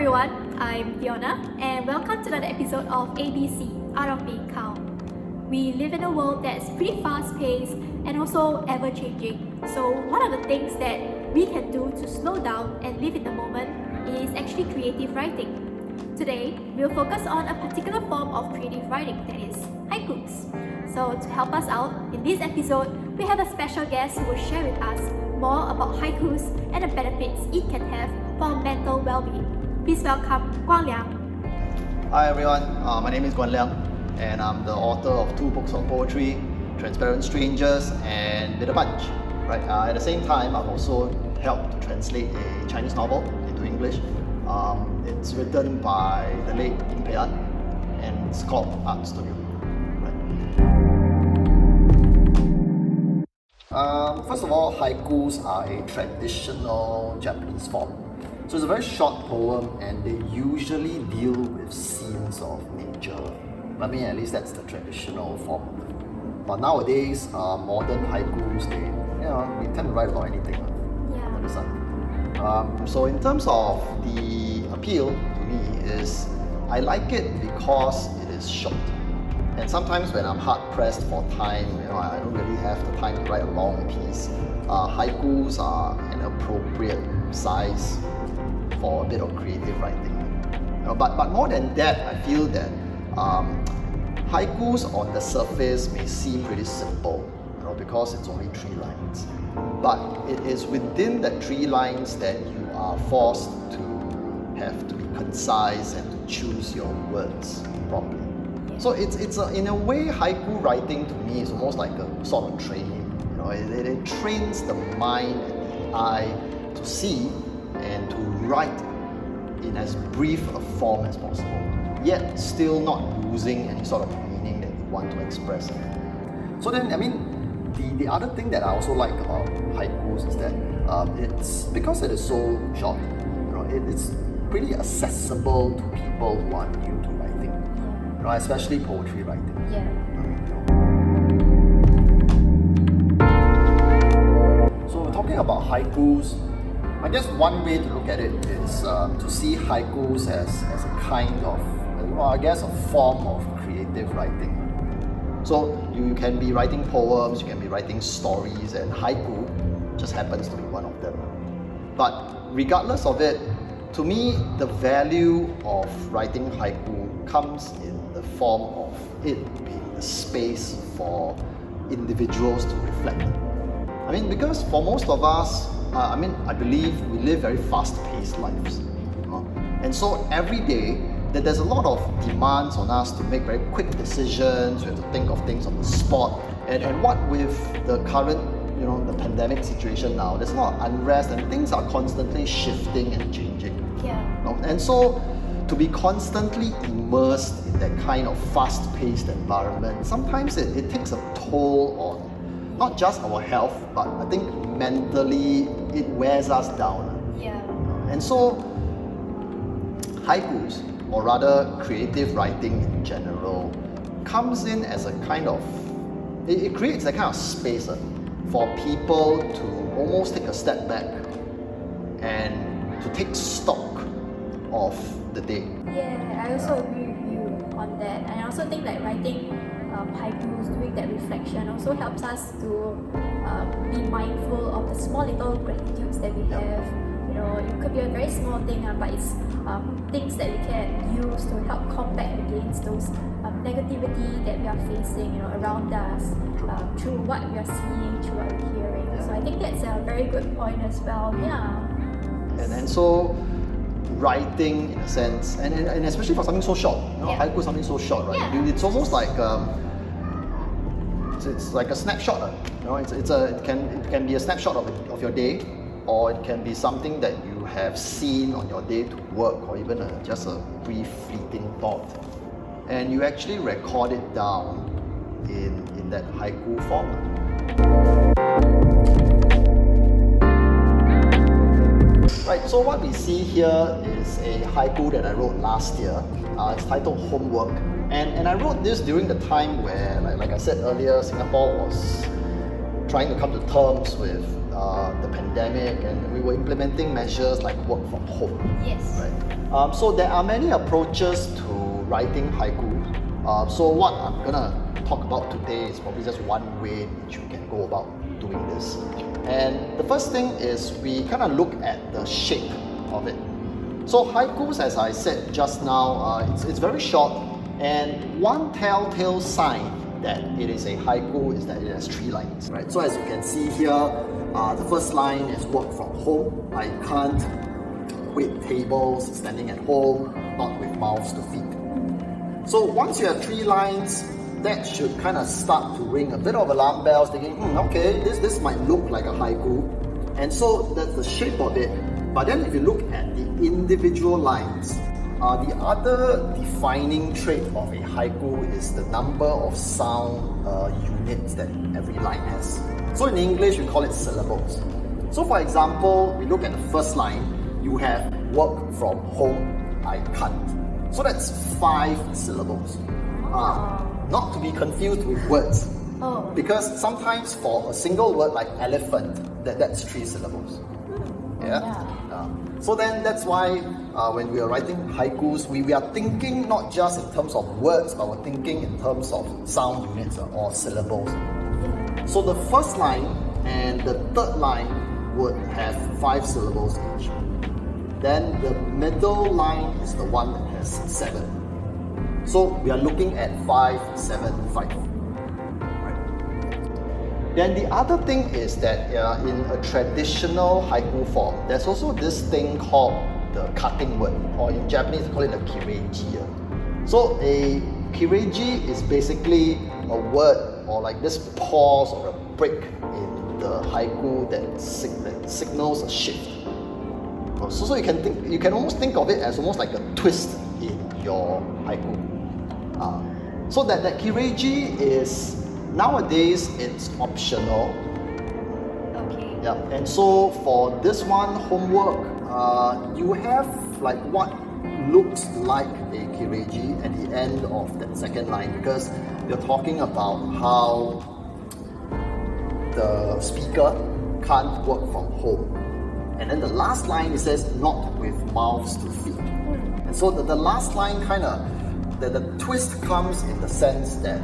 everyone, I'm Diona and welcome to another episode of ABC, Art of Being Calm. We live in a world that's pretty fast-paced and also ever-changing. So one of the things that we can do to slow down and live in the moment is actually creative writing. Today, we'll focus on a particular form of creative writing, that is haikus. So to help us out, in this episode, we have a special guest who will share with us more about haikus and the benefits it can have for mental well-being. Please welcome Guan Liang. Hi everyone, my name is Guan Liang and I'm the author of 2 books of poetry, Transparent Strangers and Bitter Punch. Right. At the same time, I've also helped to translate a Chinese novel into English. It's written by the late Yeng Pway Ngon and it's called Art Studio. First of all, haikus are a traditional Japanese form. So it's a very short poem and they usually deal with scenes of nature. I mean, at least that's the traditional form. But nowadays, modern haikus, we tend to write about anything under the sun. So in terms of the appeal to me is, I like it because it is short. And sometimes when I'm hard pressed for time, I don't really have the time to write a long piece. Haikus are an appropriate size for a bit of creative writing. But more than that, I feel that haikus on the surface may seem pretty simple, because it's only 3 lines. But it is within the 3 lines that you are forced to have to be concise and to choose your words properly. So it's in a way, haiku writing to me is almost like a sort of training. It trains the mind and the eye to see and to write in as brief a form as possible, yet still not losing any sort of meaning that you want to express. So then, the other thing that I also like about haikus is that it's because it is so short, it's pretty accessible to people who are new to writing, especially poetry writing. So talking about haikus, I guess one way to look at it is to see haikus as a kind of, a form of creative writing. So you can be writing poems, you can be writing stories, and haiku just happens to be one of them. But regardless of it, to me, the value of writing haiku comes in the form of it being the space for individuals to reflect. Because for most of us, I believe we live very fast-paced lives. And so every day, there's a lot of demands on us to make very quick decisions. We have to think of things on the spot. And what with the current, the pandemic situation now, there's a lot of unrest and things are constantly shifting and changing. And so to be constantly immersed in that kind of fast-paced environment, sometimes it takes a toll on not just our health, but I think mentally it wears us down. And so haikus, or rather creative writing in general, comes in as a kind of, it creates a kind of space for people to almost take a step back and to take stock of the day. I also agree with you on that. And I also think that writing haikus, doing that reflection, also helps us to be mindful of the small little gratitudes that we have. It could be a very small thing, but it's things that we can use to help combat against those negativity that we are facing, around us, through what we are seeing, through what we're hearing. So I think that's a very good point as well. And so writing, in a sense, and especially for something so short, haiku is something so short, right? It's almost like it's like a snapshot. It can be a snapshot of your day, or it can be something that you have seen on your day to work, or even just a brief fleeting thought, and you actually record it down in that haiku form. Right, so what we see here is a haiku that I wrote last year. It's titled Homework. And I wrote this during the time where, like I said earlier, Singapore was trying to come to terms with the pandemic. pandemic, and we were implementing measures like work from home. Yes. Right. So there are many approaches to writing haiku. So what I'm gonna talk about today is probably just one way in which we can go about doing this. And the first thing is we kind of look at the shape of it. So haikus, as I said just now, it's very short, and one telltale sign that it is a haiku is that it has 3 lines. Right. So as you can see here, the first line is work from home. I can't wait tables, standing at home, not with mouths to feed. So once you have 3 lines, that should kind of start to ring a bit of alarm bells, thinking, okay, this might look like a haiku. And so that's the shape of it. But then if you look at the individual lines, the other defining trait of a haiku is the number of sound units that every line has. So in English, we call it syllables. So for example, we look at the first line, you have work from home, I can't. So that's 5 syllables. Not to be confused with words. Because sometimes for a single word like elephant, that's 3 syllables. So then that's why when we are writing haikus, we are thinking not just in terms of words, but we're thinking in terms of sound units or syllables. So the first line and the third line would have 5 syllables each. Then the middle line is the one that has 7. So we are looking at 5, 7, 5. Then the other thing is that in a traditional haiku form, there's also this thing called the cutting word, or in Japanese they call it a kireji. So a kireji is basically a word or like this pause or a break in the haiku that signals a shift. So you can almost think of it as almost like a twist in your haiku. So that kireji is nowadays it's optional. Okay. Yeah. And so for this one homework, you have like what looks like a kireji at the end of that second line, because you're talking about how the speaker can't work from home. And then the last line, it says, not with mouths to feed. And so the last line kind of, the twist comes in the sense that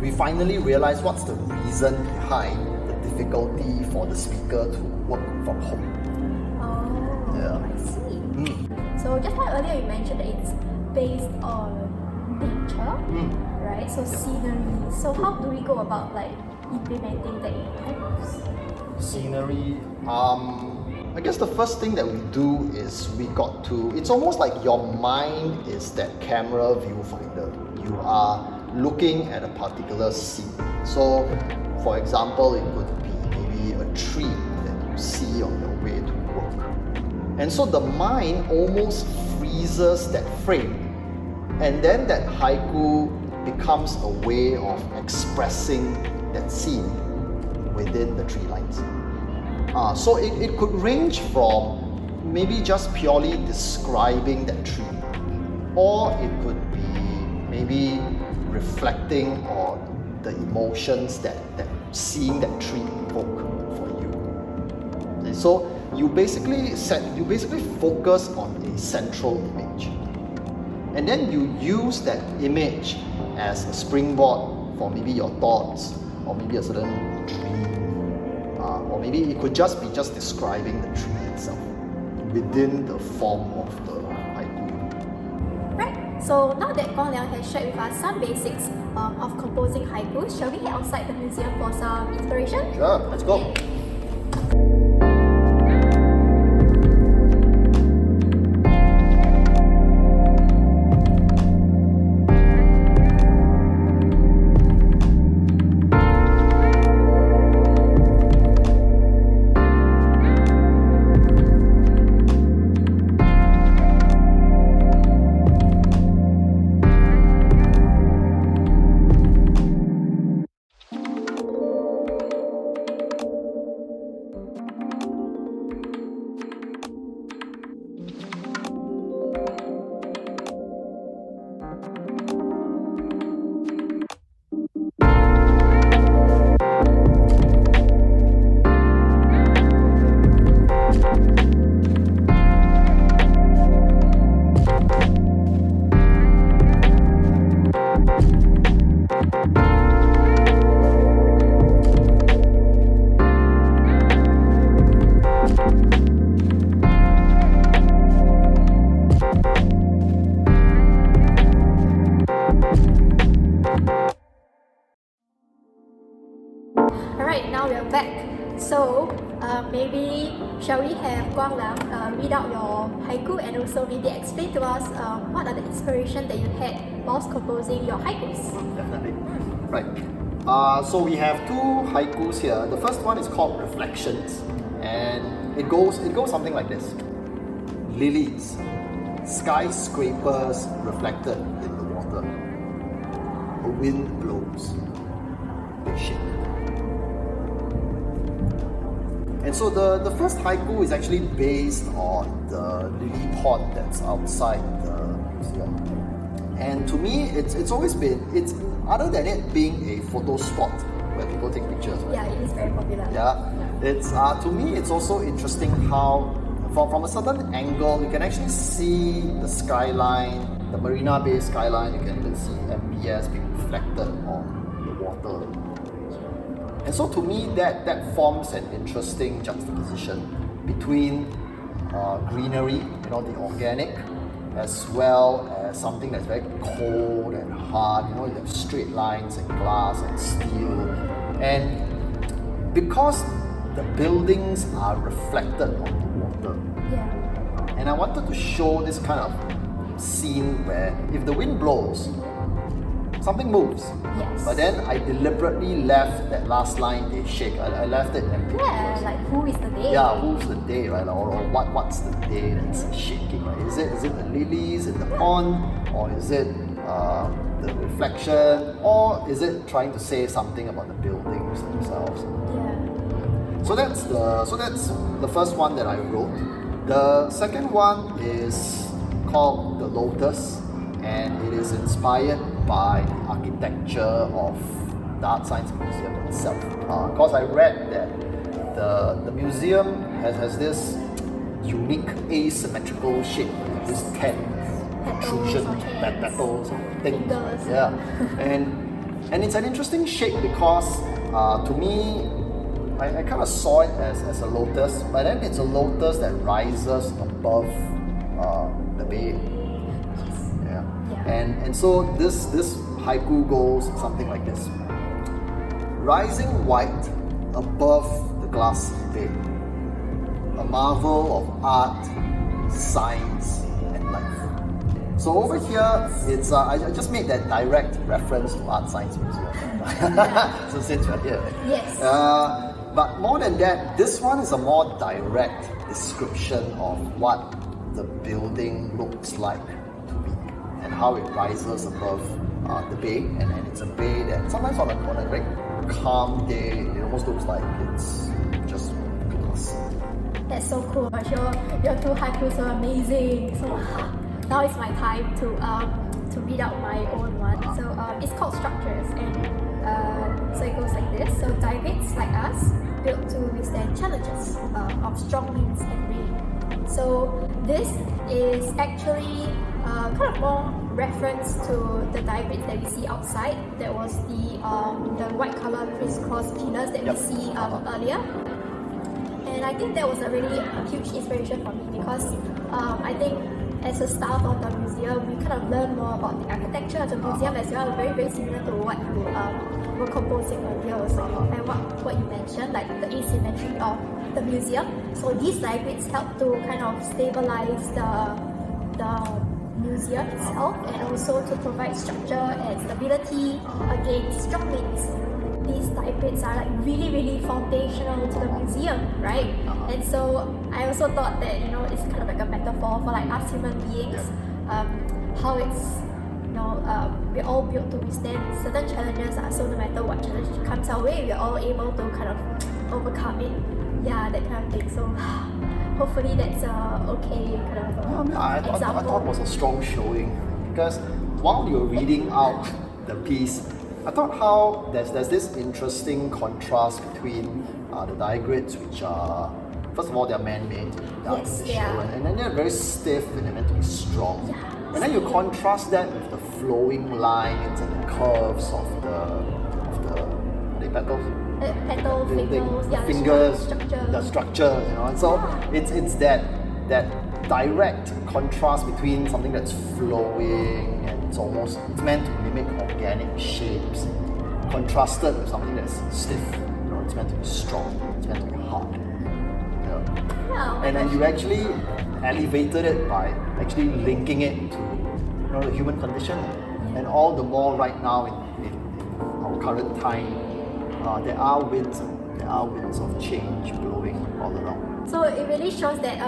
we finally realize what's the reason behind the difficulty for the speaker to work from home. I see. So just like earlier you mentioned that it's based on nature, right? So scenery. So how do we go about like implementing that in haikus? Scenery. I guess the first thing that we do is it's almost like your mind is that camera viewfinder. You are looking at a particular scene. So, for example, it could be maybe a tree that you see on your way to work. And so the mind almost freezes that frame. And then that haiku becomes a way of expressing that scene within the 3 lines. So it could range from maybe just purely describing that tree, or it could be maybe reflecting on the emotions that seeing that tree evoke for you. Okay, so you basically focus on a central image, and then you use that image as a springboard for maybe your thoughts, or maybe a certain dream. Or maybe it could just be describing the tree itself within the form of the haiku. Right. So now that Guan Liang has shared with us some basics of composing haikus, shall we head outside the museum for some inspiration? Sure, let's go. maybe shall we have Guan Liang read out your haiku and also maybe explain to us what are the inspiration that you had whilst composing your haikus? Definitely. Right. So we have two haikus here. The first one is called Reflections, and it goes something like this: lilies, skyscrapers reflected in the water. A wind blows, they shake. And so the first haiku is actually based on the lily pond that's outside the museum. And to me, it's always been, other than it being a photo spot where people take pictures. Right? Yeah, it is very popular. Yeah, it's to me it's also interesting how from a certain angle you can actually see the skyline, the Marina Bay skyline. You can even see MBS being reflected on the water. And so to me that forms an interesting juxtaposition between greenery, the organic, as well as something that's very cold and hard. You have straight lines and glass and steel. And because the buildings are reflected on the water. Yeah. And I wanted to show this kind of scene where if the wind blows, something moves. Yes. But then I deliberately left that last line, they shake. I left it ambiguous. Yeah, like who is the they? Yeah, who's the they, right? Or what's the they that's shaking, right? Is it the lilies in the pond, or is it the reflection, or is it trying to say something about the buildings themselves? Yeah. So that's the first one that I wrote. The second one is called The Lotus, and it is inspired by the architecture of the Art Science Museum itself. Because I read that the museum has this unique asymmetrical shape, this 10 protrusion petals things. Fingers. Yeah, and it's an interesting shape because to me, I kind of saw it as a lotus, but then it's a lotus that rises above the bay. Yeah. And so this haiku goes something like this: rising white above the glassy bay, a marvel of art, science, and life. So over here, it's I just made that direct reference to Art Science Museum. So since we're here, Yes. but more than that, this one is a more direct description of what the building looks like to be and how it rises above the bay. And it's a bay that sometimes on a very calm day, it almost looks like it's just glass. That's so cool. Your two haikus are amazing. So now it's my time to read out my own one. So it's called Structures, and so it goes like this. So diabetes like us, built to withstand challenges of strong winds and rain. So this is actually kind of more reference to the diagrams that we see outside. That was the white color crisscross pillars that we see earlier. And I think that was a really huge inspiration for me because I think as a staff of the museum, we kind of learn more about the architecture of the museum as well, very, very similar to what you were composing earlier also, and what you mentioned, like the asymmetry of the museum. So these diagrams help to kind of stabilize the museum itself and also to provide structure and stability against strong winds. These diagrams are like really, really foundational to the museum, right? And so I also thought that it's kind of like a metaphor for like us human beings, how it's we're all built to withstand certain challenges. So no matter what challenge comes our way, we're all able to kind of overcome it. Yeah, that kind of thing. So hopefully that's okay kind of I thought it was a strong showing because while you were reading out the piece, I thought how there's this interesting contrast between the diagrams, which are, first of all, they're man-made, they're Yes, artificial, yeah. and then they're very stiff and they're meant to be strong. Yeah. And then you contrast that with the flowing lines and the curves of the are they petals? petal, fingers, the yeah, fingers, structure. the structure, and so it's that direct contrast between something that's flowing and it's meant to mimic organic shapes, contrasted with something that's stiff. It's meant to be strong, it's meant to be hard. And then you actually elevated it by actually linking it to the human condition. And all the more right now in our current time, there are winds of change blowing all around. So it really shows that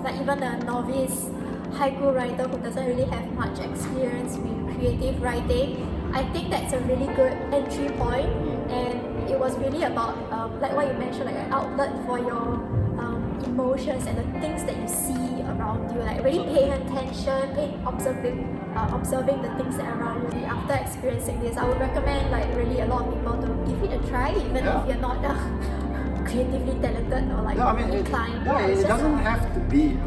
like even a novice haiku writer who doesn't really have much experience with creative writing, I think that's a really good entry point. And it was really about like what you mentioned, like an outlet for your emotions and the things that you see around you, like really paying attention, observing the things that are around you. Really, after experiencing this, I would recommend like really a lot of people to give it a try, even if you're not creatively talented or like inclined. It doesn't have to be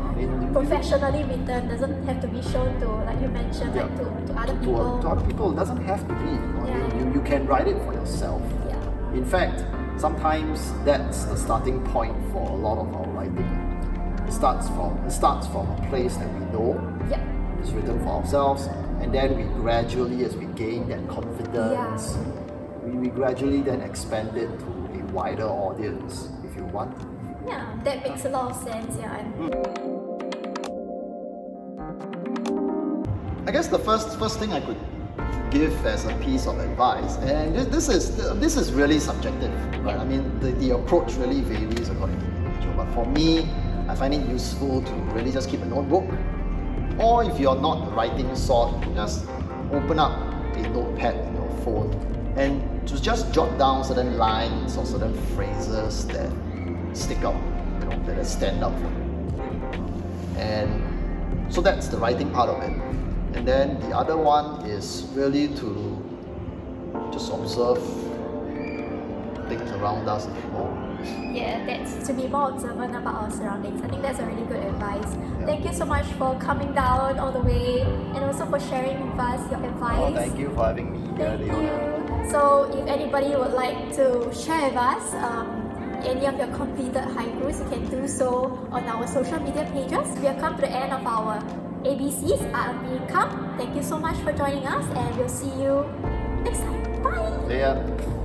professionally written, doesn't have to be shown to, like you mentioned, like to other people. To other people, it doesn't have to be. You can write it for yourself. In fact, sometimes that's the starting point for a lot of our writing. It starts from a place that we know. It's written for ourselves, and then we gradually, as we gain that confidence, we gradually then expand it to a wider audience, if you want. Yeah, that makes a lot of sense. I guess the first thing I could give as a piece of advice, and this is really subjective, right? I mean, the approach really varies according to the individual. But for me, I find it useful to really just keep a notebook, or if you're not the writing sort, just open up a notepad in your phone and to just jot down certain lines or certain phrases that stick out, that stand out for you. And so that's the writing part of it. And then the other one is really to just observe things around us a bit more. Yeah, that's to be more observant about our surroundings. I think that's a really good advice. Thank you so much for coming down all the way and also for sharing with us your advice. Thank you for having me here, Diona. So if anybody would like to share with us any of your completed haikus, you can do so on our social media pages. We have come to the end of our ABC's Art of Being Calm. Thank you so much for joining us, and we'll see you next time. Bye! See ya.